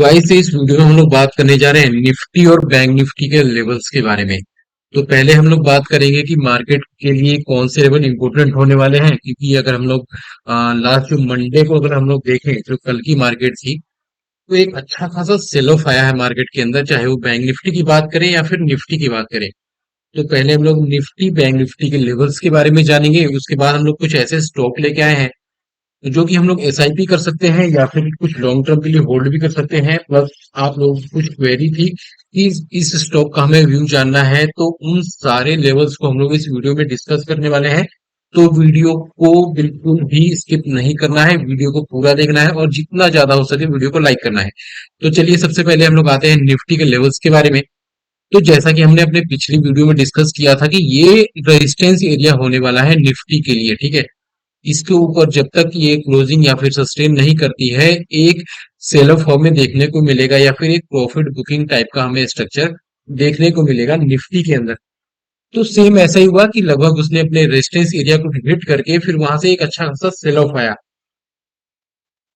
Guys इस video में हम लोग बात करने जा रहे हैं निफ्टी और बैंक निफ्टी के लेवल्स के बारे में। तो पहले हम लोग बात करेंगे कि मार्केट के लिए कौन से लेवल इंपॉर्टेंट होने वाले हैं, क्योंकि अगर हम लोग लास्ट जो मंडे को अगर हम लोग देखें जो कल की मार्केट थी, तो एक अच्छा खासा सेल ऑफ आया है मार्केट के अंदर, चाहे वो बैंक निफ्टी की बात करें या फिर निफ्टी की बात करें। तो पहले हम लोग निफ्टी बैंक निफ्टी के लेवल्स के बारे में जानेंगे, उसके बाद हम लोग कुछ ऐसे स्टॉक लेके आए हैं जो कि हम लोग एसआईपी कर सकते हैं या फिर कुछ लॉन्ग टर्म के लिए होल्ड भी कर सकते हैं। प्लस आप लोग कुछ क्वेरी थी कि इस स्टॉक का हमें व्यू जानना है, तो उन सारे लेवल्स को हम लोग इस वीडियो में डिस्कस करने वाले हैं। तो वीडियो को बिल्कुल भी स्किप नहीं करना है, वीडियो को पूरा देखना है और जितना ज्यादा हो सके वीडियो को लाइक करना है। तो चलिए सबसे पहले हम लोग आते हैं निफ्टी के लेवल्स के बारे में। तो जैसा कि हमने अपने पिछली वीडियो में डिस्कस किया था कि ये रेजिस्टेंस एरिया होने वाला है निफ्टी के लिए, ठीक है। इसके ऊपर जब तक ये क्लोजिंग या फिर सस्टेन नहीं करती है, एक सेल ऑफ हमें देखने को मिलेगा या फिर एक प्रॉफिट बुकिंग टाइप का हमें स्ट्रक्चर देखने को मिलेगा निफ्टी के अंदर। तो सेम ऐसा ही हुआ कि लगभग उसने अपने रेजिस्टेंस एरिया को हिट करके फिर वहां से एक अच्छा खासा सेल ऑफ आया।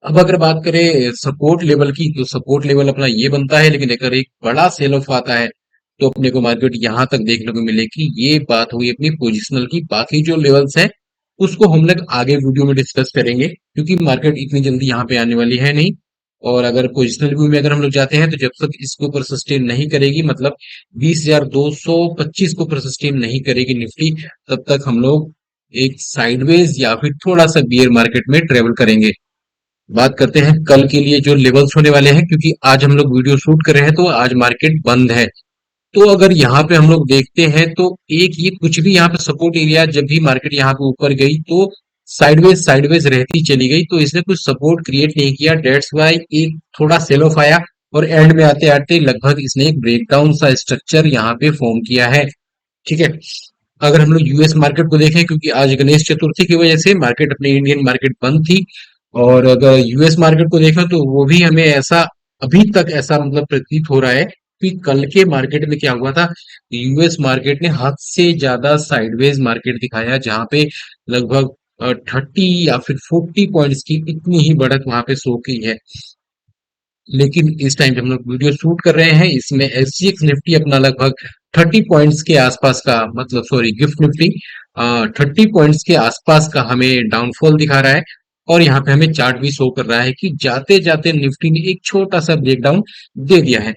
अब अगर बात करें सपोर्ट लेवल की, तो सपोर्ट लेवल अपना ये बनता है, लेकिन अगर एक बड़ा सेल ऑफ आता है तो अपने को मार्केट यहाँ तक देखने को मिलेगी। ये बात हुई अपनी पोजिशनल की। बाकी जो लेवल्स हैं उसको हम लोग आगे वीडियो में डिस्कस करेंगे, क्योंकि मार्केट इतनी जल्दी यहाँ पे आने वाली है नहीं। और अगर पोजिशनल व्यू में अगर हम लोग जाते हैं, तो जब तक इसके ऊपर सस्टेन नहीं करेगी, मतलब 20,225 को ऊपर सस्टेन नहीं करेगी निफ्टी, तब तक हम लोग एक साइडवेज या फिर थोड़ा सा बियर मार्केट में ट्रेवल करेंगे। बात करते हैं कल के लिए जो लेवल्स होने वाले हैं, क्योंकि आज हम लोग वीडियो शूट कर रहे हैं तो आज मार्केट बंद है। तो अगर यहाँ पे हम लोग देखते हैं तो एक ये कुछ भी यहाँ पे सपोर्ट एरिया, जब भी मार्केट यहाँ पे ऊपर गई तो साइडवेज साइडवेज रहती चली गई, तो इसने कुछ सपोर्ट क्रिएट नहीं किया। डेट्स वाई एक थोड़ा सेल ऑफ आया और एंड में आते आते लगभग इसने एक ब्रेकडाउन सा स्ट्रक्चर यहाँ पे फॉर्म किया है, ठीक है। अगर हम लोग यूएस मार्केट को देखें, क्योंकि आज गणेश चतुर्थी की वजह से मार्केट अपनी इंडियन मार्केट बंद थी, और अगर यूएस मार्केट को देखें तो वो भी हमें ऐसा अभी तक ऐसा मतलब प्रतीत हो रहा है कि कल के मार्केट में क्या हुआ था। यूएस मार्केट ने हद से ज्यादा साइडवेज मार्केट दिखाया, जहां पे लगभग 30 या फिर 40 पॉइंट्स की इतनी ही बढ़त वहां पे शो की है। लेकिन इस टाइम जब हम लोग वीडियो शूट कर रहे हैं, इसमें एसजीएक्स निफ्टी अपना लगभग 30 पॉइंट्स के आसपास का, मतलब सॉरी गिफ्ट निफ्टी 30 पॉइंट्स के आसपास का हमें डाउनफॉल दिखा रहा है। और यहाँ पे हमें चार्ट भी शो कर रहा है कि जाते जाते निफ्टी ने एक छोटा सा ब्रेकडाउन दे दिया है।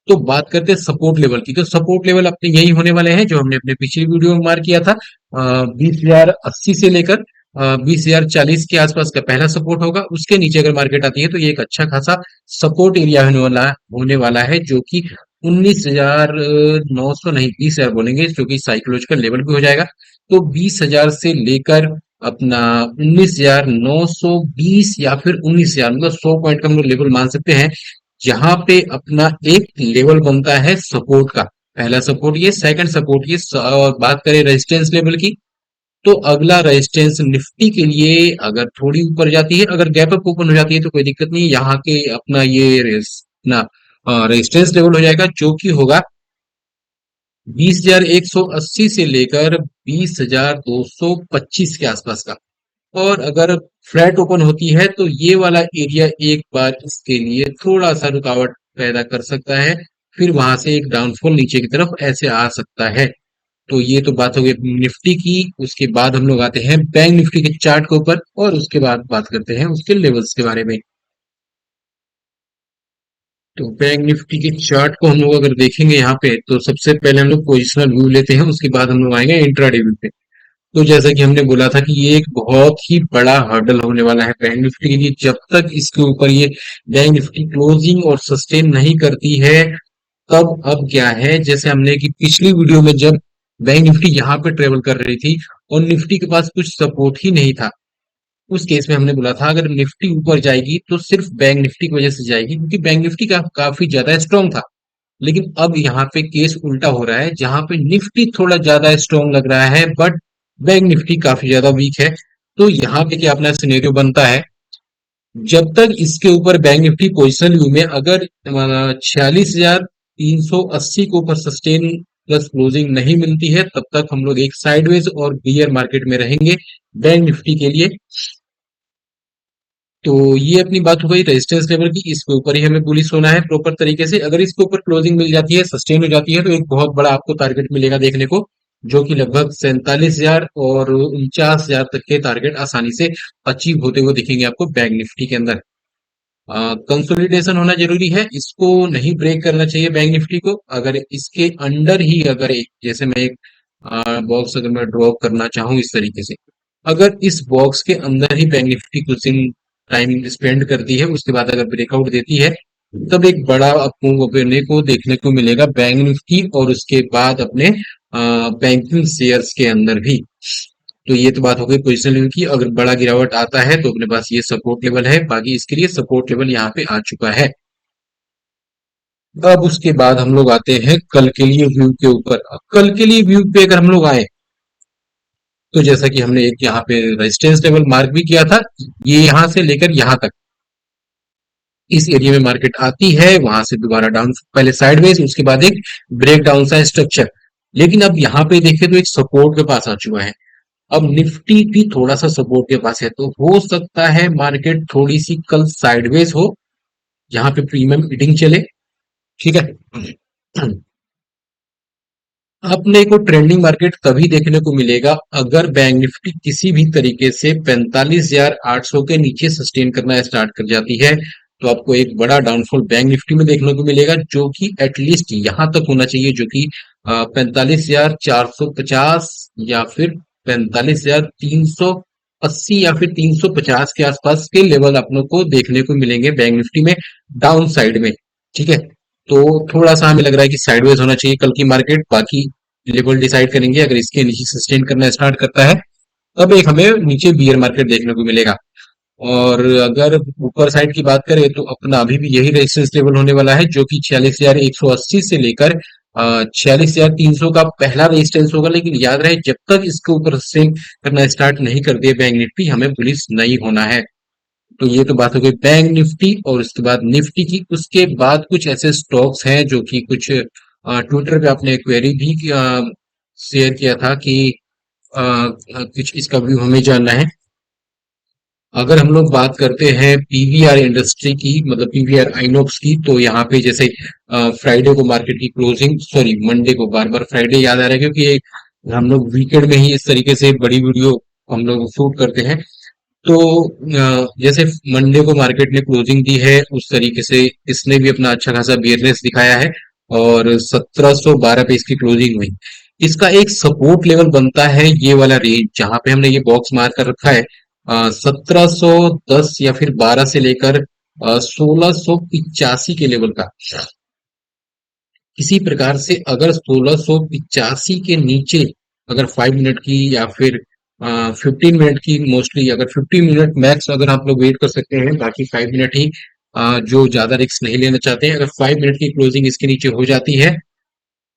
तो बात करते हैं सपोर्ट लेवल की। तो सपोर्ट लेवल अपने यही होने वाले हैं जो हमने अपने पिछली वीडियो में मार्क किया था। 20,080 से लेकर 20,040 के आसपास का पहला सपोर्ट होगा। उसके नीचे अगर मार्केट आती है तो ये एक अच्छा खासा सपोर्ट एरिया होने वाला है, जो कि 19,900 नहीं, 20,000 बोलेंगे, जो कि साइकोलॉजिकल लेवल भी हो जाएगा। तो 20,000 से लेकर अपना 19,920 या फिर 19,000, मतलब 100 पॉइंट का हम लोग लेवल मान सकते हैं, जहां पे अपना एक लेवल बनता है सपोर्ट का। पहला सपोर्ट ये, सेकंड सपोर्ट ये, और बात करें रेजिस्टेंस लेवल की, तो अगला रेजिस्टेंस निफ्टी के लिए अगर थोड़ी ऊपर जाती है, अगर गैप अप ओपन हो जाती है तो कोई दिक्कत नहीं, यहाँ के अपना ये अपना रेजिस्टेंस लेवल हो जाएगा, जो कि होगा 20,180 से लेकर 20,225 के आसपास का। और अगर फ्लैट ओपन होती है तो ये वाला एरिया एक बार इसके लिए थोड़ा सा रुकावट पैदा कर सकता है, फिर वहां से एक डाउनफॉल नीचे की तरफ ऐसे आ सकता है। तो ये तो बात हो गई निफ्टी की। उसके बाद हम लोग आते हैं बैंक निफ्टी के चार्ट के ऊपर और उसके बाद बात करते हैं उसके लेवल्स के बारे में। तो बैंक निफ्टी के चार्ट को हम लोग अगर देखेंगे यहाँ पे, तो सबसे पहले हम लोग पोजिशनल व्यू लेते हैं, उसके बाद हम लोग आएंगे इंट्राडे व्यू पे। तो जैसा कि हमने बोला था कि ये एक बहुत ही बड़ा हर्डल होने वाला है बैंक निफ्टी के लिए। जब तक इसके ऊपर ये बैंक निफ्टी क्लोजिंग और सस्टेन नहीं करती है, तब अब क्या है, जैसे हमने कि पिछली वीडियो में जब बैंक निफ्टी यहाँ पे ट्रेवल कर रही थी और निफ्टी के पास कुछ सपोर्ट ही नहीं था, उस केस में हमने बोला था अगर निफ्टी ऊपर जाएगी तो सिर्फ बैंक निफ्टी की वजह से जाएगी, क्योंकि बैंक निफ्टी का काफी ज्यादा स्ट्रांग था। लेकिन अब यहाँ पे केस उल्टा हो रहा है, जहां पे निफ्टी थोड़ा ज्यादा स्ट्रांग लग रहा है बट बैंक निफ्टी काफी ज्यादा वीक है। तो यहाँ पे क्या अपना सिनेरियो बनता है, जब तक इसके ऊपर बैंक निफ्टी पोजिशनल व्यू में अगर 46,380 के ऊपर सस्टेन प्लस क्लोजिंग नहीं मिलती है, तब तक हम लोग एक साइडवेज और बियर मार्केट में रहेंगे बैंक निफ्टी के लिए। तो ये अपनी बात हो गई रेजिस्टेंस लेवल की। इसके ऊपर ही हमें बुलिश होना है प्रॉपर तरीके से। अगर इसके ऊपर क्लोजिंग मिल जाती है, सस्टेन हो जाती है, तो एक बहुत बड़ा आपको टारगेट मिलेगा देखने को, जो कि लगभग 47,000 और 49,000 तक के टारगेट आसानी से अचीव होते हुए दिखेंगे आपको बैंक निफ्टी के अंदर। कंसोलिडेशन होना जरूरी है, इसको नहीं ब्रेक करना चाहिए बैंक निफ्टी को। अगर इसके अंडर ही अगर एक, जैसे मैं एक बॉक्स अगर मैं ड्रॉ करना चाहूं इस तरीके से, अगर इस बॉक्स के अंदर ही बैंक निफ्टी कुछ दिन टाइम स्पेंड करती है, उसके बाद अगर ब्रेकआउट देती है, तब एक बड़ा मूव अपने को देखने को मिलेगा बैंक निफ्टी और उसके बाद अपने बैंकिंग शेयर्स के अंदर भी। तो ये तो बात हो गई पोजिशन लेवल की। अगर बड़ा गिरावट आता है तो अपने पास ये सपोर्ट लेवल है, बाकी इसके लिए सपोर्ट लेवल यहाँ पे आ चुका है। अब उसके बाद हम लोग आते हैं कल के लिए व्यू के ऊपर। अब कल के लिए व्यू पे अगर हम लोग आए, तो जैसा कि हमने एक यहाँ पे रेजिस्टेंस लेवल मार्क भी किया था, ये यहाँ से लेकर यहाँ तक इस एरिया में मार्केट आती है, वहां से दोबारा डाउन, पहले साइडवेज, उसके बाद एक ब्रेक डाउन सा स्ट्रक्चर। लेकिन अब यहाँ पे देखें तो एक सपोर्ट के पास आ चुका है। अब निफ्टी भी थोड़ा सा सपोर्ट के पास है, तो हो सकता है मार्केट थोड़ी सी कल साइडवेज हो, जहां पे प्रीमियम ईटिंग चले। ठीक है। अपने को ट्रेंडिंग मार्केट तभी देखने को मिलेगा अगर बैंक निफ्टी किसी भी तरीके से 45,800 के नीचे सस्टेन करना स्टार्ट कर जाती है, तो आपको एक बड़ा डाउनफॉल बैंक निफ्टी में देखने को मिलेगा, जो कि एटलीस्ट यहां तक होना चाहिए, जो कि 45,450 या फिर 45,380 या फिर 350 के आसपास के लेवल अपनों को देखने को मिलेंगे बैंक निफ्टी में डाउन साइड में। ठीक है। तो थोड़ा सा हमें लग रहा है कि साइडवेज होना चाहिए कल की मार्केट। बाकी लेवल डिसाइड करेंगे, अगर इसके नीचे सस्टेन करना स्टार्ट करता है, तब एक हमें नीचे बियर मार्केट देखने को मिलेगा। और अगर ऊपर साइड की बात करें, तो अपना अभी भी यही रेजिस्टेंस लेवल होने वाला है, जो कि 46,180 से लेकर 46,300 का पहला रेजिस्टेंस होगा। लेकिन याद रहे, जब तक इसके ऊपर सस्टेन करना स्टार्ट नहीं कर दिए बैंक निफ्टी, हमें बुलिश नहीं होना है। तो ये तो बात हो गई बैंक निफ्टी और उसके बाद निफ्टी की। उसके बाद कुछ ऐसे स्टॉक्स हैं जो कि कुछ ट्विटर पे आपने क्वेरी भी शेयर किया था कि कुछ इसका व्यू हमें जानना है। अगर हम लोग बात करते हैं पीवीआर इंडस्ट्री की, मतलब पीवीआर आइनॉक्स की, तो यहाँ पे जैसे फ्राइडे को मार्केट की क्लोजिंग, सॉरी मंडे को, बार बार फ्राइडे याद आ रहा है क्योंकि हम लोग वीकेंड में ही इस तरीके से बड़ी वीडियो हम लोग शूट करते हैं। तो जैसे मंडे को मार्केट ने क्लोजिंग दी है, उस तरीके से इसने भी अपना अच्छा खासा बियरनेस दिखाया है और 1712 पे इसकी क्लोजिंग हुई। इसका एक सपोर्ट लेवल बनता है ये वाला रेंज, जहां पे हमने ये बॉक्स मार्क कर रखा है, 1710 या फिर 12 से लेकर 1685 के लेवल का। इसी प्रकार से अगर 1685 के नीचे अगर 5 मिनट की या फिर 15 मिनट की, मोस्टली अगर 15 मिनट मैक्स अगर आप लोग वेट कर सकते हैं, बाकी 5 मिनट ही जो ज्यादा रिस्क नहीं लेना चाहते हैं, अगर 5 मिनट की क्लोजिंग इसके नीचे हो जाती है,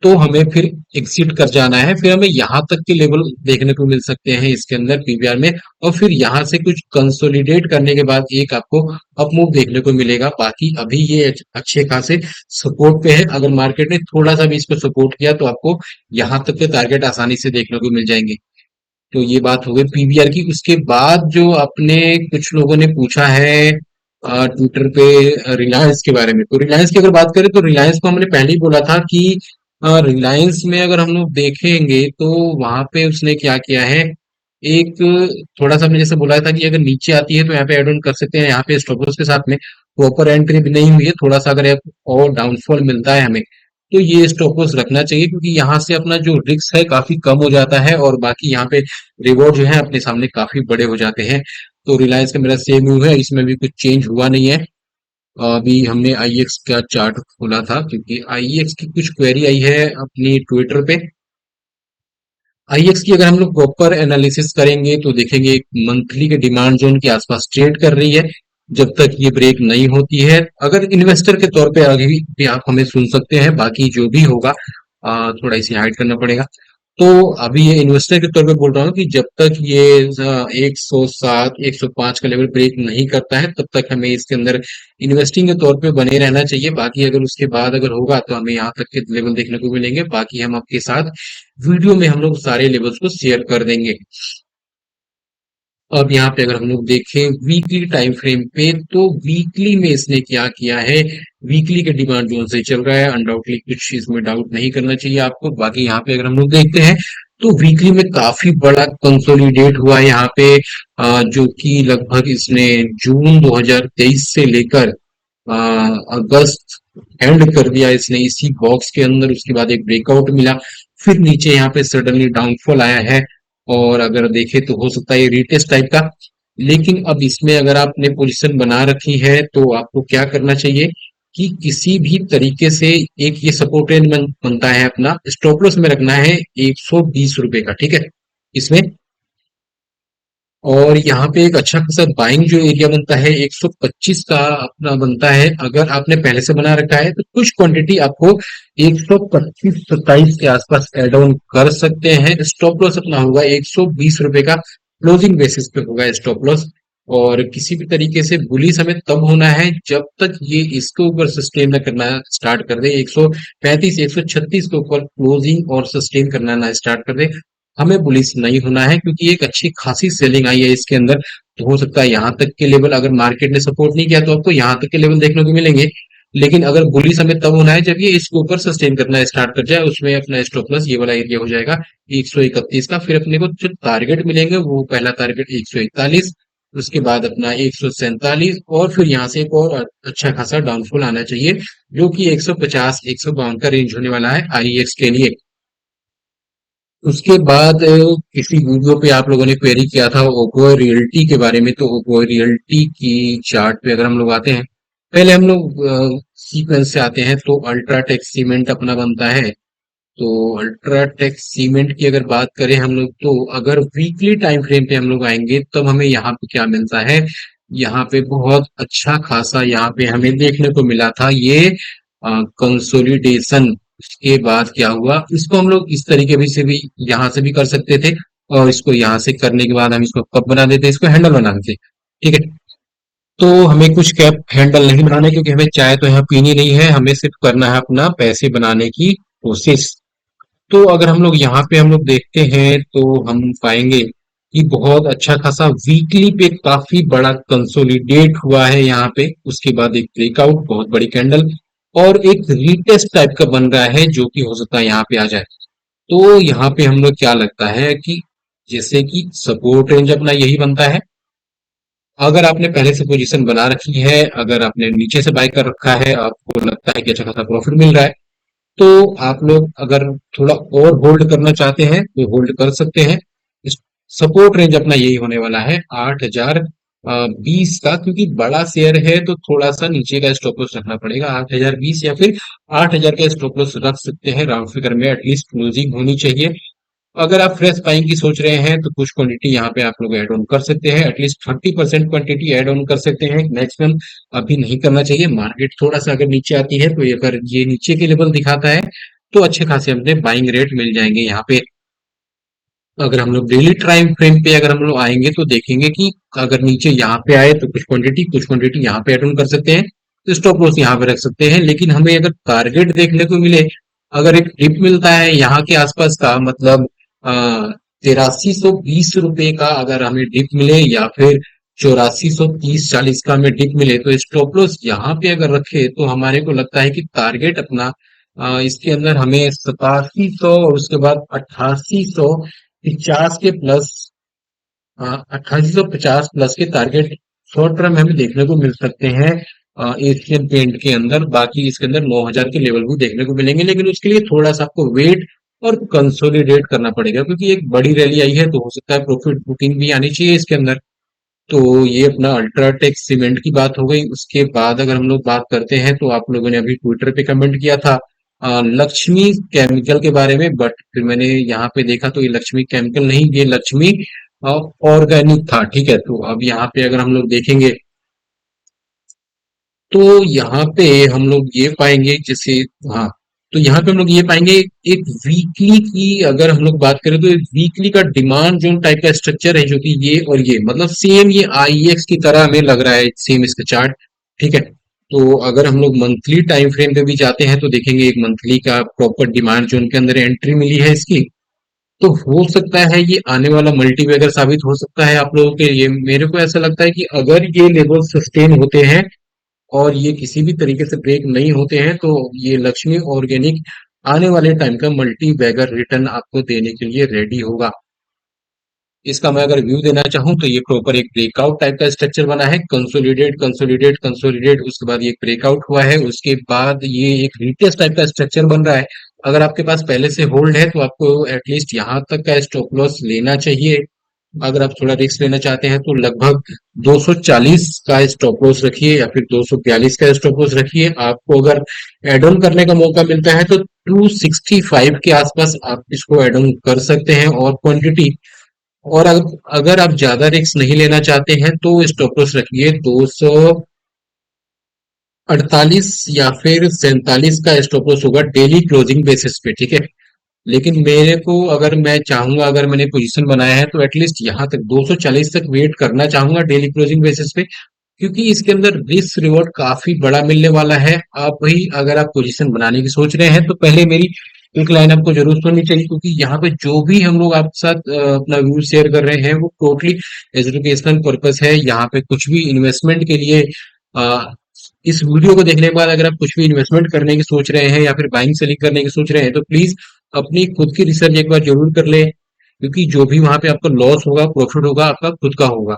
तो हमें फिर एग्जिट कर जाना है। फिर हमें यहाँ तक के लेवल देखने को मिल सकते हैं इसके अंदर पीवीआर में, और फिर यहाँ से कुछ कंसोलिडेट करने के बाद एक आपको अप मूव देखने को मिलेगा। बाकी अभी ये अच्छे खासे सपोर्ट पे है, अगर मार्केट ने थोड़ा सा भी इसको सपोर्ट किया तो आपको यहाँ तक के टारगेट आसानी से देखने को मिल जाएंगे। तो ये बात हो गई पीवीआर की। उसके बाद जो अपने कुछ लोगों ने पूछा है ट्विटर पे रिलायंस के बारे में, तो रिलायंस की अगर बात करें, तो रिलायंस को हमने पहले ही बोला था कि रिलायंस में अगर हम लोग देखेंगे, तो वहां पे उसने क्या किया है, एक थोड़ा सा हमने जैसे बोला था कि अगर नीचे आती है तो यहाँ पे एड ऑन कर सकते हैं, यहाँ पे स्टॉप लॉस के साथ में प्रॉपर एंट्री भी नहीं हुई है, थोड़ा सा अगर और डाउनफॉल मिलता है हमें, तो ये स्टॉप लॉस रखना चाहिए, क्योंकि यहाँ से अपना जो रिस्क है काफी कम हो जाता है और बाकी यहाँ पे रिवॉर्ड जो है अपने सामने काफी बड़े हो जाते हैं। तो रिलायंस का मेरा सेम मूव है, इसमें भी कुछ चेंज हुआ नहीं है। अभी हमने आईएक्स का चार्ट खोला था, क्योंकि आईएक्स की कुछ क्वेरी आई है अपनी ट्विटर पे। आईएक्स की अगर हम लोग प्रॉपर एनालिसिस करेंगे, तो देखेंगे एक मंथली के डिमांड जोन के आसपास ट्रेड कर रही है, जब तक ये ब्रेक नहीं होती है। अगर इन्वेस्टर के तौर पे आगे भी आप हमें सुन सकते हैं, बाकी जो भी होगा थोड़ा इसे हाइड करना पड़ेगा। तो अभी ये इन्वेस्टर के तौर पे बोल रहा हूँ कि जब तक ये 107 105 का लेवल ब्रेक नहीं करता है, तब तक हमें इसके अंदर इन्वेस्टिंग के तौर पे बने रहना चाहिए। बाकी अगर उसके बाद अगर होगा, तो हमें यहाँ तक के लेवल देखने को मिलेंगे। बाकी हम आपके साथ वीडियो में हम लोग सारे लेवल्स को शेयर कर देंगे। अब यहाँ पे अगर हम लोग देखें वीकली टाइम फ्रेम पे, तो वीकली में इसने क्या किया है, वीकली के डिमांड जोन से चल रहा है, अनडाउटली कुछ इसमें डाउट नहीं करना चाहिए आपको। बाकी यहाँ पे अगर हम लोग देखते हैं तो वीकली में काफी बड़ा कंसोलिडेट हुआ है यहाँ पे, जो कि लगभग इसने जून 2023 से लेकर अगस्त एंड कर दिया इसने इसी बॉक्स के अंदर। उसके बाद एक ब्रेकआउट मिला, फिर नीचे यहाँ पे सडनली डाउनफॉल आया है, और अगर देखें तो हो सकता है ये रीटेस्ट टाइप का। लेकिन अब इसमें अगर आपने पोजीशन बना रखी है तो आपको क्या करना चाहिए कि किसी भी तरीके से एक ये सपोर्ट रेंज बनता है अपना, स्टॉप लॉस में रखना है 120 रुपए का, ठीक है इसमें। और यहाँ पे एक अच्छा खासा बाइंग जो एरिया बनता है 125 का अपना बनता है। अगर आपने पहले से बना रखा है तो कुछ क्वांटिटी आपको 125-27 के आसपास एड ऑन कर सकते हैं। स्टॉप लॉस अपना होगा 120 रुपए का, क्लोजिंग बेसिस पे होगा स्टॉप लॉस। और किसी भी तरीके से बुलिश हमें तब होना है जब तक ये इसके ऊपर सस्टेन न करना स्टार्ट कर दे, 135 136 के ऊपर क्लोजिंग और सस्टेन करना ना स्टार्ट कर दे, हमें बुलिश नहीं होना है। क्योंकि एक अच्छी खासी सेलिंग आई है इसके अंदर, तो हो सकता है यहाँ तक के लेवल अगर मार्केट ने सपोर्ट नहीं किया तो आपको यहाँ तक के लेवल देखने को मिलेंगे। लेकिन अगर बुलिश हमें तब होना है जब ये इसके ऊपर सस्टेन करना स्टार्ट कर जाए, उसमें अपना स्टॉप लॉस ये वाला एरिया हो जाएगा 131 का। फिर अपने को जो टारगेट मिलेंगे वो पहला टारगेट 141, उसके बाद अपना 147, और फिर यहाँ से एक और अच्छा खासा डाउनफॉल आना चाहिए जो कि 150 152 का रेंज होने वाला है आईएक्स के लिए। उसके बाद किसी वीडियो पे आप लोगों ने क्वेरी किया था ओको रियल्टी के बारे में, तो ओको रियल्टी की चार्ट पे अगर हम लोग आते हैं, पहले हम लोग सीक्वेंस से आते हैं, तो अल्ट्राटेक सीमेंट अपना बनता है। तो अल्ट्राटेक सीमेंट की अगर बात करें हम लोग, तो अगर वीकली टाइम फ्रेम पे हम लोग आएंगे तब हमें यहाँ पे क्या मिलता है, यहाँ पे बहुत अच्छा खासा यहाँ पे हमें देखने को मिला था ये कंसोलिडेशन। उसके बाद क्या हुआ, इसको हम लोग इस तरीके भी यहाँ से भी कर सकते थे, और इसको यहाँ से करने के बाद हम इसको कप बना देते, इसको हैंडल बना देते, ठीक है। तो हमें कुछ कैप हैंडल नहीं बनाने, क्योंकि हमें चाय तो यहाँ पीनी नहीं है, हमें सिर्फ करना है अपना पैसे बनाने की कोशिश। तो अगर हम लोग यहाँ पे हम लोग देखते हैं तो हम पाएंगे कि बहुत अच्छा खासा वीकली पे काफी बड़ा कंसोलिडेट हुआ है यहाँ पे। उसके बाद एक ब्रेकआउट, बहुत बड़ी कैंडल, और एक रीटेस्ट टाइप का बन रहा है जो कि हो सकता है यहाँ पे आ जाए। तो यहाँ पे हम लोग क्या लगता है कि जैसे कि सपोर्ट रेंज अपना यही बनता है। अगर आपने पहले से पोजीशन बना रखी है, अगर आपने नीचे से बाय कर रखा है, आपको लगता है कि अच्छा खासा प्रॉफिट मिल रहा है, तो आप लोग अगर थोड़ा और होल्ड करना चाहते हैं तो होल्ड कर सकते हैं। सपोर्ट रेंज अपना यही होने वाला है 8,020 का, क्योंकि बड़ा शेयर है तो थोड़ा सा नीचे का स्टॉप लॉस रखना पड़ेगा 8,020, या फिर 8,000 का स्टॉप लॉस रख सकते हैं। राउंड फिगर में एटलीस्ट क्लोजिंग होनी चाहिए। अगर आप फ्रेश बाइंग की सोच रहे हैं तो कुछ क्वांटिटी यहाँ पे आप लोग ऐड ऑन कर सकते हैं, एटलीस्ट 30% क्वांटिटी ऐड ऑन कर सकते हैं, मैक्सिमम अभी नहीं करना चाहिए। मार्केट थोड़ा सा अगर नीचे आती है तो ये अगर ये नीचे के लेवल दिखाता है तो अच्छे खासे हमने बाइंग रेट मिल जाएंगे यहाँ पे। अगर हम लोग डेली टाइम फ्रेम पे अगर हम लोग आएंगे तो देखेंगे कि अगर नीचे यहाँ पे आए तो कुछ क्वांटिटी यहाँ पे ऐड ऑन कर सकते हैं, स्टॉप लॉस यहाँ पे रख सकते हैं। लेकिन हमें अगर टारगेट देखने को मिले, अगर एक डिप मिलता है यहाँ के आसपास का, मतलब 8320 रुपए का अगर हमें डिप मिले, या फिर 8430-40 का हमें डिप मिले, तो स्टॉप लॉस यहाँ पे अगर रखे तो हमारे को लगता है कि टारगेट अपना इसके अंदर हमें 8700 और उसके बाद 8850 के प्लस, 8850 प्लस के टारगेट शॉर्ट टर्म में हमें देखने को मिल सकते हैं एशियन पेंट के अंदर। बाकी इसके अंदर 9000 के लेवल भी देखने को मिलेंगे, लेकिन उसके लिए थोड़ा सा आपको वेट और कंसोलिडेट करना पड़ेगा, क्योंकि एक बड़ी रैली आई है तो हो सकता है प्रॉफिट बुकिंग भी आनी चाहिए इसके अंदर। तो ये अपना अल्ट्राटेक सीमेंट की बात हो गई। उसके बाद अगर हम लोग बात करते हैं तो आप लोगों ने अभी ट्विटर पे कमेंट किया था लक्ष्मी केमिकल के बारे में, बट फिर मैंने यहाँ पे देखा तो ये लक्ष्मी केमिकल नहीं, ये लक्ष्मी ऑर्गेनिक था, ठीक है। तो अब यहाँ पे अगर हम लोग देखेंगे तो यहाँ पे हम लोग ये पाएंगे जैसे, हाँ, तो यहाँ पे हम लोग ये पाएंगे एक वीकली की अगर हम लोग बात करें तो वीकली का डिमांड जोन टाइप का स्ट्रक्चर है, जो कि ये और ये मतलब सेम ये आईएक्स की तरह हमें लग रहा है, सेम इसका चार्ट, ठीक है। तो अगर हम लोग मंथली टाइम फ्रेम पे भी जाते हैं तो देखेंगे एक मंथली का प्रॉपर डिमांड जोन के अंदर एंट्री मिली है इसकी। तो हो सकता है ये आने वाला मल्टीबैगर साबित हो सकता है आप लोगों के लिए। मेरे को ऐसा लगता है कि अगर ये लेवल सस्टेन होते हैं और ये किसी भी तरीके से ब्रेक नहीं होते हैं, तो ये लक्ष्मी ऑर्गेनिक आने वाले टाइम का मल्टी बैगर रिटर्न आपको देने के लिए रेडी होगा। इसका मैं अगर व्यू देना चाहूँ तो ये प्रॉपर एक ब्रेकआउट टाइप का स्ट्रक्चर बना है, कंसोलिडेट कंसोलिडेट कंसोलिडेट, उसके बाद ये ब्रेकआउट हुआ है, उसके बाद ये एक रिटेस्ट टाइप का स्ट्रक्चर बन रहा है। अगर आपके पास पहले से होल्ड है तो आपको एटलीस्ट यहाँ तक का स्टॉप लॉस लेना चाहिए। अगर आप थोड़ा रिस्क लेना चाहते हैं तो लगभग 240 का स्टॉप लॉस रखिए या फिर 242 का स्टॉप लॉस रखिए। आपको अगर एड ऑन करने का मौका मिलता है तो 265 के आसपास आप इसको एड ऑन कर सकते हैं और क्वांटिटी। और अगर आप ज्यादा रिस्क नहीं लेना चाहते हैं तो स्टॉप लॉस रखिए 248 या फिर 47 का स्टॉप लॉस होगा डेली क्लोजिंग बेसिस पे, ठीक है। लेकिन मेरे को अगर मैं चाहूंगा, अगर मैंने पोजीशन बनाया है तो एटलीस्ट यहाँ तक 240 तक वेट करना चाहूंगा डेली क्लोजिंग बेसिस पे, क्योंकि इसके अंदर रिस्क रिवॉर्ड काफी बड़ा मिलने वाला है। आप वही अगर आप पोजीशन बनाने की सोच रहे हैं तो पहले मेरी एक लाइन आपको जरूर सुननी चाहिए, क्योंकि यहाँ पे जो भी हम लोग आपके साथ अपना व्यू शेयर कर रहे हैं वो टोटली एजुकेशनल पर्पस है। यहाँ पे कुछ भी इन्वेस्टमेंट के लिए अ, इस वीडियो को देखने के बाद अगर आप कुछ भी इन्वेस्टमेंट करने की सोच रहे हैं या फिर बाइंग सेलिंग करने की सोच रहे हैं तो प्लीज अपनी खुद की रिसर्च एक बार जरूर कर ले, क्योंकि जो भी वहां पे आपका लॉस होगा प्रॉफिट होगा आपका खुद का होगा।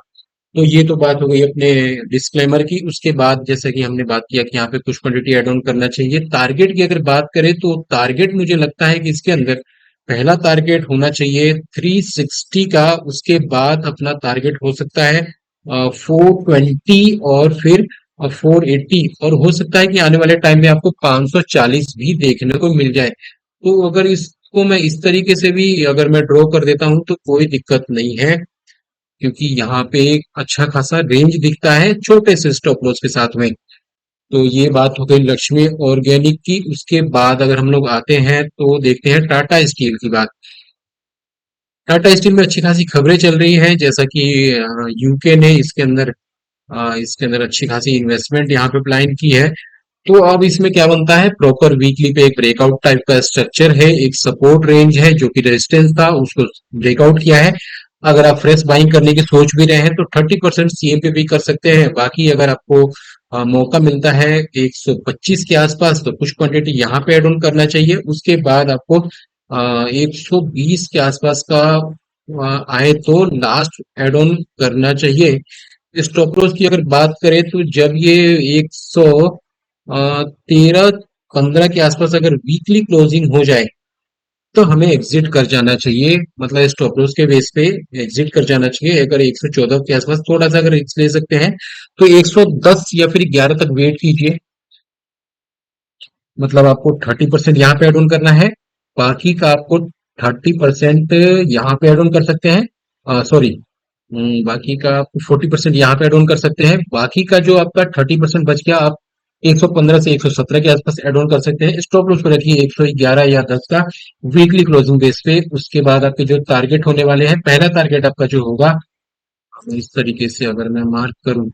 तो ये तो बात हो गई अपने डिस्क्लेमर की। उसके बाद जैसे कि हमने बात किया कि यहाँ पे कुछ क्वांटिटी ऐड ऑन करना चाहिए। टारगेट की अगर बात करें तो टारगेट मुझे लगता है कि इसके अंदर पहला टारगेट होना चाहिए 360 का, उसके बाद अपना टारगेट हो सकता है 420 और फिर 480, और हो सकता है कि आने वाले टाइम में आपको 540 भी देखने को मिल जाए। तो अगर इसको मैं इस तरीके से भी अगर मैं ड्रॉ कर देता हूं तो कोई दिक्कत नहीं है, क्योंकि यहाँ पे एक अच्छा खासा रेंज दिखता है छोटे से स्टॉप लॉस के साथ में। तो ये बात हो गई लक्ष्मी ऑर्गेनिक की। उसके बाद अगर हम लोग आते हैं तो देखते हैं टाटा स्टील की बात। टाटा स्टील में अच्छी खासी खबरें चल रही हैं, जैसा कि यूके ने इसके अंदर अच्छी खासी इन्वेस्टमेंट यहाँ पे प्लान की है। तो अब इसमें क्या बनता है, प्रॉपर वीकली पे एक ब्रेकआउट टाइप का स्ट्रक्चर है, एक सपोर्ट रेंज है जो कि रेजिस्टेंस था उसको ब्रेकआउट किया है। अगर आप फ्रेश बाइंग करने की सोच भी रहे हैं तो 30% सीएम पे भी कर सकते हैं। बाकी अगर आपको मौका मिलता है 125 के आसपास तो कुछ क्वांटिटी यहाँ पे एड ऑन करना चाहिए। उसके बाद आपको 120 के आसपास का आए तो लास्ट एड ऑन करना चाहिए। स्टॉप लॉस की अगर बात करें तो जब ये 113 15 के आसपास अगर वीकली क्लोजिंग हो जाए तो हमें एग्जिट कर जाना चाहिए, मतलब स्टॉप लॉस के बेस पे एग्जिट कर जाना चाहिए। अगर 114 के आसपास थोड़ा सा अगर रिस्क ले सकते हैं तो 110 या फिर 11 तक वेट कीजिए। मतलब आपको 30% यहाँ पे एड ऑन करना है, बाकी का आपको 30% यहाँ पे एड ऑन कर सकते हैं, सॉरी, बाकी का आप 40% यहाँ पे एड ऑन कर सकते हैं। बाकी का जो आपका 30% बच गया आप 115 से 117 के आसपास एड ऑन कर सकते हैं। स्टॉप लॉस को रखिए 111 या 10 का वीकली क्लोजिंग बेस पे। उसके बाद आपके जो टारगेट होने वाले हैं, पहला टारगेट आपका जो होगा, इस तरीके से अगर मैं मार्क करूं,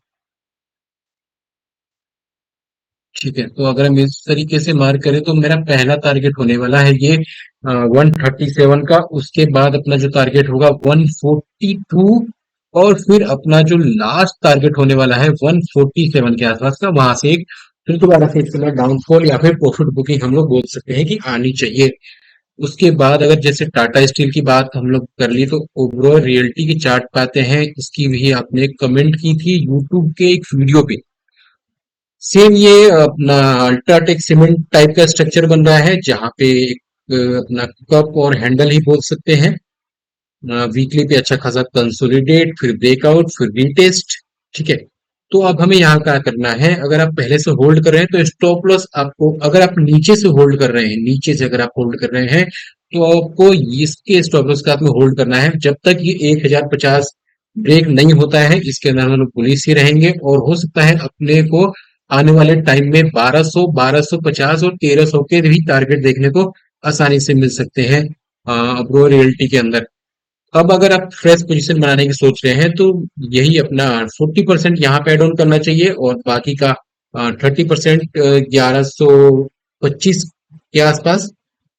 ठीक है, तो अगर हम इस तरीके से मार्क करें तो मेरा पहला टारगेट होने वाला है ये 137 का। उसके बाद अपना जो टारगेट होगा 142, और फिर अपना जो लास्ट टारगेट होने वाला है 147 के आसपास का, वहां से एक फिर दोबारा से इसके बाद डाउनफॉल या फिर प्रॉफिट बुकिंग हम लोग बोल सकते हैं कि आनी चाहिए। उसके बाद अगर जैसे टाटा स्टील की बात हम लोग कर ली तो ओवरऑल रियल्टी की चार्ट पाते हैं, इसकी भी आपने कमेंट की थी यूट्यूब के एक वीडियो पे। सेम ये अपना अल्ट्राटेक सीमेंट टाइप का स्ट्रक्चर बन रहा है, जहाँ पे एक अपना कप और हैंडल ही बोल सकते हैं। वीकली पे अच्छा खासा कंसोलिडेट, फिर ब्रेकआउट, फिर रीटेस्ट, ठीक है। तो अब हमें यहाँ क्या करना है, अगर आप पहले से होल्ड कर रहे हैं तो स्टॉप लॉस आपको, अगर आप नीचे से होल्ड कर रहे हैं, नीचे से अगर आप होल्ड कर रहे हैं तो आपको इसके स्टॉप लॉस का आपको होल्ड करना है जब तक ये 1050 ब्रेक नहीं होता है। इसके अंदर हम लोग पुलिस ही रहेंगे और हो सकता है अपने को आने वाले टाइम में 1200 1250 और 1300 के भी टारगेट देखने को आसानी से मिल सकते हैं अब्रो रियल्टी के अंदर। अब अगर आप फ्रेश पोजीशन बनाने की सोच रहे हैं तो यही अपना 40% यहाँ पे एड ऑन करना चाहिए और बाकी का 30% 1125 के आसपास,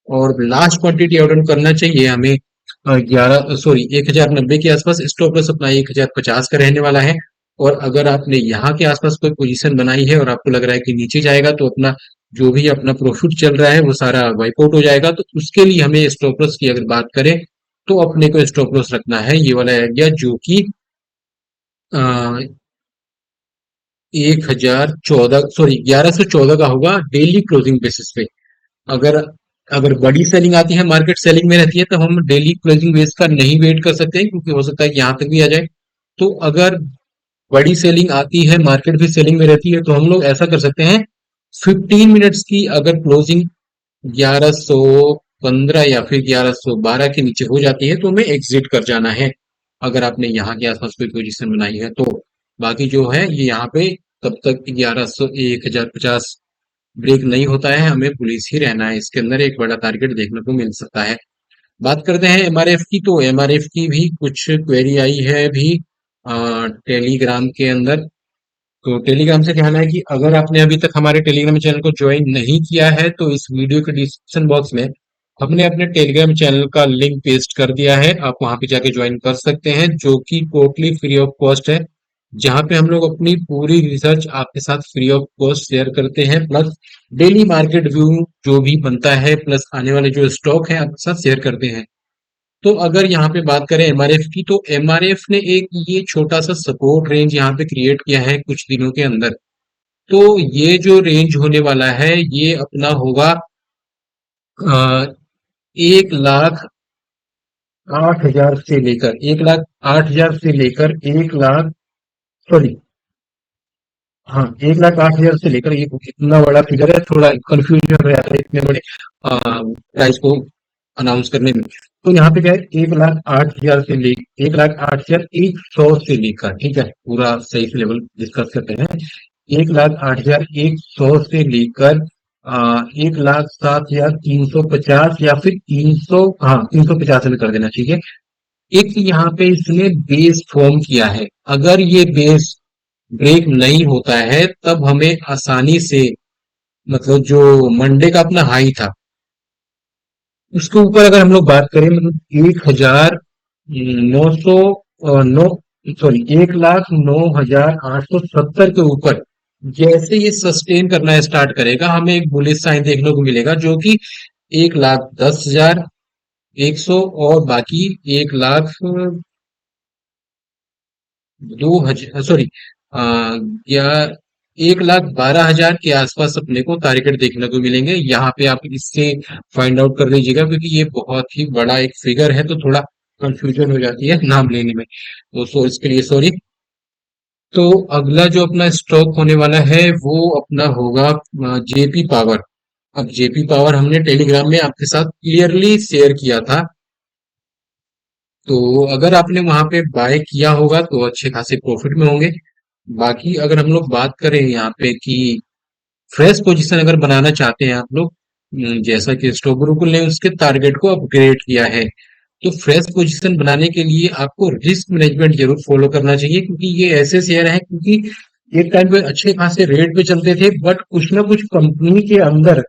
और लास्ट क्वांटिटी एड ऑन करना चाहिए हमें 11 सॉरी 1090 के आसपास स्टॉप लॉस अपना 1050 का रहने वाला है। और अगर आपने यहाँ के आसपास कोई पोजीशन बनाई है और आपको लग रहा है कि नीचे जाएगा तो अपना जो भी अपना प्रॉफिट चल रहा है वो सारा वाइप आउट हो जाएगा, तो उसके लिए हमें स्टॉप लॉस की अगर बात करें तो अपने को स्टॉप लॉस रखना है ये वाला एरिया, जो कि 1014 सॉरी 1114 का होगा डेली क्लोजिंग बेसिस पे। अगर अगर बड़ी सेलिंग आती है, मार्केट सेलिंग में रहती है, तो हम डेली क्लोजिंग बेस का नहीं वेट कर सकते हैं, क्योंकि हो सकता है कि यहाँ तक भी आ जाए। तो अगर बड़ी सेलिंग आती है, मार्केट भी सेलिंग में रहती है, तो हम लोग ऐसा कर सकते हैं, 15 मिनट्स की अगर क्लोजिंग 1115 या फिर 1112 के नीचे हो जाती है तो हमें एग्जिट कर जाना है, अगर आपने यहाँ के आसपास कोई पोजीशन बनाई है तो। बाकी जो है ये यहाँ पे तब तक 1050 ब्रेक नहीं होता है, हमें पुलिस ही रहना है, इसके अंदर एक बड़ा टारगेट देखने को मिल सकता है। बात करते हैं एमआरएफ की, तो एमआरएफ की भी कुछ क्वेरी आई है भी टेलीग्राम के अंदर। तो टेलीग्राम से कहना है कि अगर आपने अभी तक हमारे टेलीग्राम चैनल को ज्वाइन नहीं किया है तो इस वीडियो के डिस्क्रिप्शन बॉक्स में हमने अपने टेलीग्राम चैनल का लिंक पेस्ट कर दिया है, आप वहां पे जाके ज्वाइन कर सकते हैं, जो कि टोटली फ्री ऑफ कॉस्ट है। जहां पे हम लोग अपनी पूरी रिसर्च आपके साथ फ्री ऑफ कॉस्ट शेयर करते हैं, प्लस डेली मार्केट व्यू जो भी बनता है, प्लस आने वाले जो स्टॉक है आपके साथ शेयर करते हैं। तो अगर यहाँ पे बात करें एमआरएफ की, तो एमआरएफ ने एक ये छोटा सा सपोर्ट रेंज यहाँ पे क्रिएट किया है कुछ दिनों के अंदर। तो ये जो रेंज होने वाला है ये अपना होगा 1,08,000 से लेकर 1,08,000 से लेकर 1 लाख, सॉरी, हाँ, 1,08,000 से लेकर, ये इतना बड़ा फिगर है, थोड़ा कंफ्यूजन हो जाता है इतने बड़े प्राइस को अनाउंस करने में। तो यहाँ पे क्या है, 1,08,000 से ले 1,08,100 से लेकर, ठीक है, पूरा सही से लेवल डिस्कस करते हैं। 1,08,100 से लेकर 1,07,350 या फिर 300, हाँ 350 में कर देना, ठीक है। एक यहाँ पे इसने बेस फॉर्म किया है, अगर ये बेस ब्रेक नहीं होता है तब हमें आसानी से, मतलब जो मंडे का अपना हाई था उसके ऊपर अगर हम लोग बात करें, मतलब 1,0900 नौ, सॉरी 1,09,870 के ऊपर जैसे ये सस्टेन करना स्टार्ट करेगा, हमें एक बुलिश साइन देखने को मिलेगा, जो कि 1,10,100 और बाकी 1,02,000 सॉरी या 1,12,000 के आसपास अपने को टारगेट देखने को मिलेंगे। यहाँ पे आप इससे फाइंड आउट कर लीजिएगा, क्योंकि ये बहुत ही बड़ा एक फिगर है, तो थोड़ा कंफ्यूजन हो जाती है नाम लेने में, तो इसके लिए सॉरी। तो अगला जो अपना स्टॉक होने वाला है वो अपना होगा जेपी पावर। अब जेपी पावर हमने टेलीग्राम में आपके साथ क्लियरली शेयर किया था, तो अगर आपने वहां पे बाय किया होगा तो अच्छे खासे प्रॉफिट में होंगे। बाकी अगर हम लोग बात करें यहाँ पे कि फ्रेश पोजीशन अगर बनाना चाहते हैं आप लोग, जैसा कि स्टॉक ब्रोकर ने उसके टारगेट को अपग्रेड किया है, तो फ्रेश पोजीशन बनाने के लिए आपको रिस्क मैनेजमेंट जरूर फॉलो करना चाहिए, क्योंकि ये ऐसे शेयर हैं, क्योंकि एक टाइम पे अच्छे खासे रेट पे चलते थे, बट कुछ ना कुछ कंपनी के अंदर,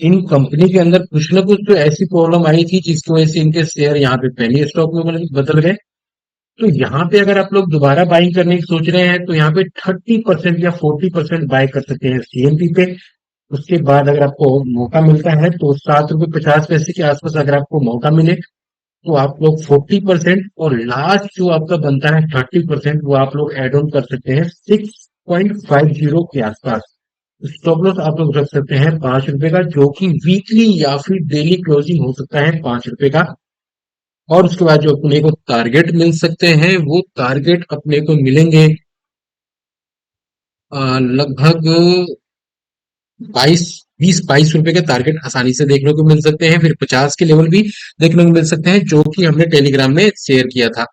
इन कंपनी के अंदर कुछ ना कुछ तो ऐसी प्रॉब्लम आई थी जिसकी वजह से इनके शेयर यहाँ पे पहले स्टॉक में बदल गए। तो यहाँ पे अगर आप लोग दोबारा बाइंग करने की सोच रहे हैं तो यहाँ पे 30% या 40% बाय कर सकते हैं सीएमपी पे। उसके बाद अगर आपको मौका मिलता है तो 7 रुपए 50 पैसे के आसपास अगर आपको मौका मिले तो आप लोग 40% और लास्ट जो आपका बनता है 30% वो आप लोग एड ऑन कर सकते हैं 6.50 के आसपास। स्टॉप लॉस आप लोग रख सकते हैं 5 रुपए का, जो कि वीकली या फिर डेली क्लोजिंग हो सकता है 5 रुपए का। और उसके बाद जो अपने को टारगेट मिल सकते हैं वो टारगेट अपने को मिलेंगे लगभग 22 के टारगेट आसानी से देखने को मिल सकते हैं, फिर 50 के लेवल भी देखने को मिल सकते हैं, जो कि हमने टेलीग्राम में शेयर किया था।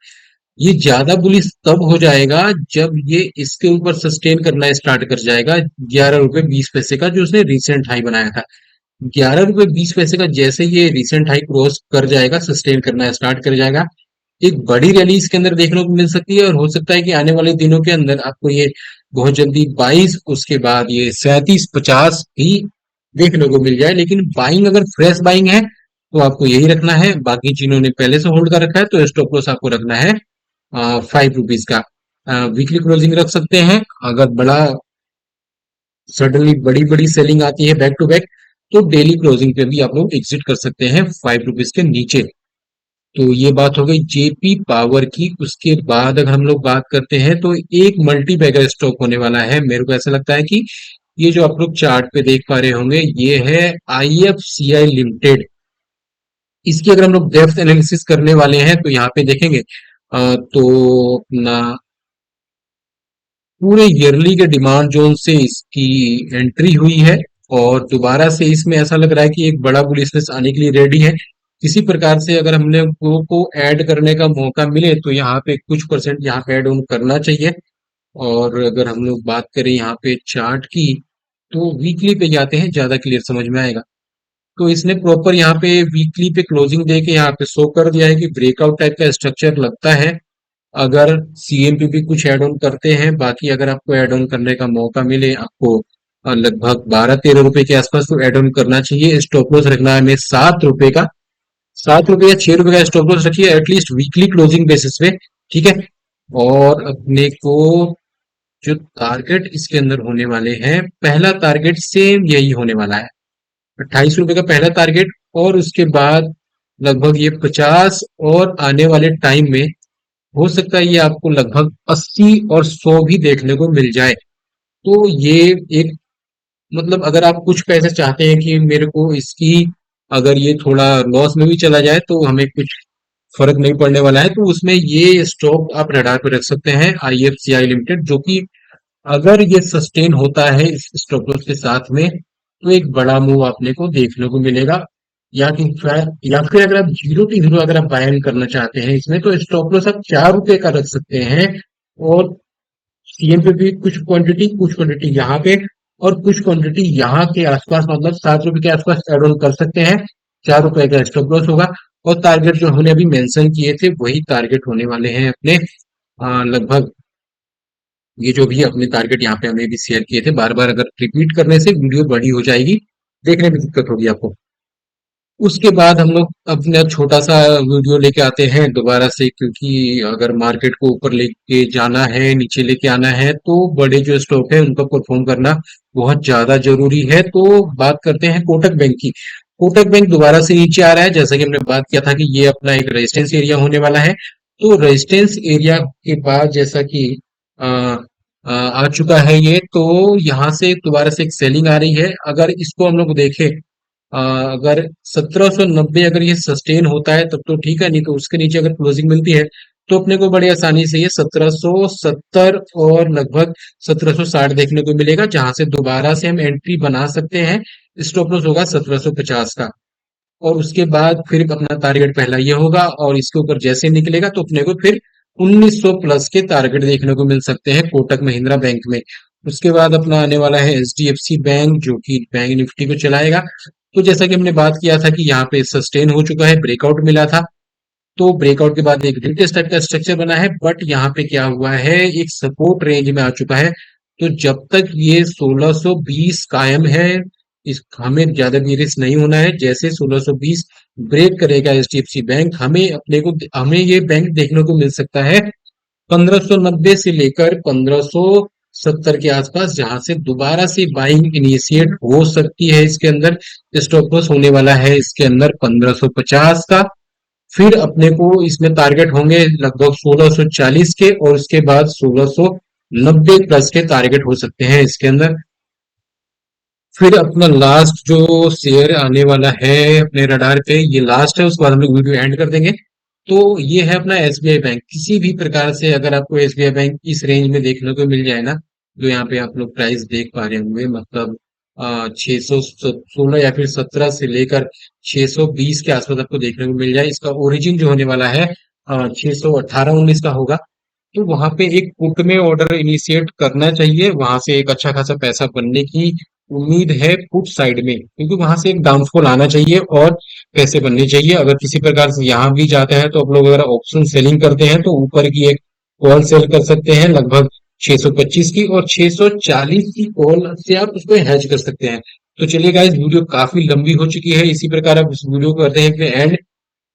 ये ज्यादा बुलिश तब हो जाएगा जब ये इसके ऊपर सस्टेन करना स्टार्ट कर जाएगा 11 रुपए 20 पैसे का, जो उसने रिसेंट हाई बनाया था। 11 रुपए 20 पैसे का जैसे ये रिसेंट हाई क्रॉस कर जाएगा, सस्टेन करना स्टार्ट कर जाएगा, एक बड़ी रैली इसके अंदर देखने को मिल सकती है, और हो सकता है कि आने वाले दिनों के अंदर आपको ये बहुत जल्दी 22, उसके बाद ये 37-50 भी देखने को मिल जाए। लेकिन बाइंग अगर फ्रेश बाइंग है तो आपको यही रखना है। बाकी जिन्होंने पहले से होल्ड कर रखा है तो स्टॉप लॉस आपको रखना है ₹5 का। वीकली क्लोजिंग रख सकते हैं। अगर बड़ा सडनली बड़ी बड़ी सेलिंग आती है बैक टू बैक, तो डेली क्लोजिंग पे भी आप लोग एग्जिट कर सकते हैं ₹5 के नीचे। तो ये बात हो गई जेपी पावर की। उसके बाद अगर हम लोग बात करते हैं तो एक मल्टी बैगर स्टॉक होने वाला है। मेरे को ऐसा लगता है कि ये जो आप लोग चार्ट पे देख पा रहे होंगे, ये है आईएफसीआई लिमिटेड। इसकी अगर हम लोग डेप्थ एनालिसिस करने वाले हैं तो यहाँ पे देखेंगे तो अपना पूरे ईयरली के डिमांड जोन से इसकी एंट्री हुई है, और दोबारा से इसमें ऐसा लग रहा है कि एक बड़ा बुलिशनेस आने के लिए रेडी है। किसी प्रकार से अगर हमने को ऐड करने का मौका मिले तो यहाँ पे कुछ परसेंट यहाँ पे ऐड ऑन करना चाहिए। और अगर हम लोग बात करें यहाँ पे चार्ट की, तो वीकली पे जाते हैं, ज्यादा क्लियर समझ में आएगा। तो इसने प्रॉपर यहाँ पे वीकली पे क्लोजिंग दे के यहाँ पे शो कर दिया है कि ब्रेकआउट टाइप का स्ट्रक्चर लगता है। अगर सीएमपीपी कुछ ऐड ऑन करते हैं, बाकी अगर आपको ऐड ऑन करने का मौका मिले, आपको लगभग 12-13 रुपए के आसपास तो ऐड ऑन करना चाहिए। स्टॉप लॉस रखना है हमें ₹7 का। ₹7 या ₹6 का स्टॉप लॉस रखिए एटलीस्ट वीकली क्लोजिंग बेसिस पे। ठीक है। और अपने को जो टारगेट इसके अंदर होने वाले हैं, पहला टारगेट सेम यही होने वाला है, ₹28 का पहला टारगेट। और उसके बाद लगभग ये 50, और आने वाले टाइम में हो सकता है ये आपको लगभग 80 और 100 भी देखने को मिल जाए। तो ये एक, मतलब अगर आप कुछ पैसे चाहते हैं कि मेरे को इसकी, अगर ये थोड़ा लॉस में भी चला जाए तो हमें कुछ फर्क नहीं पड़ने वाला है, तो उसमें ये स्टॉक आप रडार पे रख सकते हैं, आईएफसीआई लिमिटेड, जो कि अगर ये सस्टेन होता है इस स्टॉप लॉस के साथ में, तो एक बड़ा मूव आपने को देखने को मिलेगा। या फिर अगर आप 0 to 0 अगर आप बाय इन करना चाहते हैं इसमें, तो स्टॉप लॉस आप ₹4 का रख सकते हैं। और सीएम पे भी कुछ क्वांटिटी यहाँ पे, और कुछ क्वांटिटी यहाँ के आसपास, मतलब ₹7 के आसपास ऐड ऑन कर सकते हैं। ₹4 का स्टॉप लॉस होगा। और टारगेट जो हमने अभी मेंशन किए थे वही टारगेट होने वाले हैं अपने। लगभग ये जो भी अपने टारगेट यहाँ पे हमें भी शेयर किए थे, बार बार अगर रिपीट करने से वीडियो बड़ी हो जाएगी, देखने में दिक्कत होगी आपको। उसके बाद हम लोग अपना छोटा सा वीडियो लेके आते हैं दोबारा से, क्योंकि अगर मार्केट को ऊपर लेके जाना है, नीचे लेके आना है, तो बड़े जो स्टॉक है उनका परफॉर्म करना बहुत ज्यादा जरूरी है। तो बात करते हैं कोटक बैंक की। कोटक बैंक दोबारा से नीचे आ रहा है, जैसा कि हमने बात किया था कि ये अपना एक रेजिस्टेंस एरिया होने वाला है। तो रेजिस्टेंस एरिया के बाद जैसा कि आ चुका है ये, तो यहाँ से दोबारा से एक सेलिंग आ रही है। अगर इसको हम लोग देखें, अगर 1790 अगर ये सस्टेन होता है तब तो ठीक है, नहीं तो उसके नीचे अगर क्लोजिंग मिलती है तो अपने को बड़ी आसानी से ये 1770 और लगभग 1760 देखने को मिलेगा, जहां से दोबारा से हम एंट्री बना सकते हैं। स्टॉप लॉस होगा 1750 का। और उसके बाद फिर अपना टारगेट पहला ये होगा, और इसके ऊपर जैसे निकलेगा तो अपने को फिर 1900 प्लस के टारगेट देखने को मिल सकते हैं कोटक महिंद्रा बैंक में। उसके बाद अपना आने वाला है एचडीएफसी बैंक, जो कि बैंक निफ्टी को चलाएगा। तो जैसा कि हमने बात किया था कि यहाँ पे सस्टेन हो चुका है, ब्रेकआउट मिला था। तो ब्रेकआउट के बाद एक रिटेस्ट टाइप का स्ट्रक्चर बना है, बट यहाँ पे क्या हुआ है, एक सपोर्ट रेंज में आ चुका है। तो जब तक ये 1620 कायम है, इस हमें ज्यादा भी रिस्क नहीं होना है। जैसे 1620 ब्रेक करेगा एचडीएफसी बैंक, हमें ये बैंक देखने को मिल सकता है 1590 से लेकर 1570 के आसपास, जहां से दोबारा से बाइंग इनिशिएट हो सकती है। इसके अंदर स्टॉप लॉस होने वाला है इसके अंदर 1550 का। फिर अपने को इसमें टारगेट होंगे लगभग 1640 के, और उसके बाद 1690 प्लस के टारगेट हो सकते हैं इसके अंदर। फिर अपना लास्ट जो शेयर आने वाला है अपने रडार पे, ये लास्ट है, उसके बाद हम लोग वीडियो एंड कर देंगे। तो ये है अपना एसबीआई बैंक। किसी भी प्रकार से अगर आपको एसबीआई बैंक इस रेंज में देखने को मिल जाए ना, जो यहाँ पे आप लोग प्राइस देख पा रहे होंगे, मतलब 616 या फिर 17 से लेकर 620 के आसपास आपको देखने को मिल जाए, इसका ओरिजिन जो होने वाला है 618-19 का होगा। तो वहां पे एक पुट में ऑर्डर इनिशिएट करना चाहिए, वहां से एक अच्छा खासा पैसा बनने की उम्मीद है पुट साइड में, क्योंकि वहां से एक डाउनफॉल आना चाहिए और पैसे बनने चाहिए। अगर किसी प्रकार से यहाँ भी जाता है तो आप लोग अगर ऑप्शन सेलिंग करते हैं तो ऊपर की एक कॉल सेल कर सकते हैं लगभग 625 की, और 640 की कॉल से आप उसको हैज कर सकते हैं। तो चलिए गाइस, वीडियो काफी लंबी हो चुकी है, इसी प्रकार अब इस वीडियो को करते हैं अपने एंड।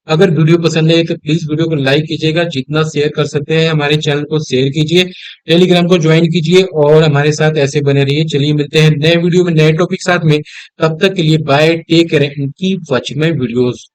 अगर वीडियो पसंद है तो प्लीज वीडियो को लाइक कीजिएगा, जितना शेयर कर सकते हैं हमारे चैनल को शेयर कीजिए, टेलीग्राम को ज्वाइन कीजिए और हमारे साथ ऐसे बने रहिए। चलिए मिलते हैं नए वीडियो में नए टॉपिक साथ में, तब तक के लिए bye, take care and keep watching my videos.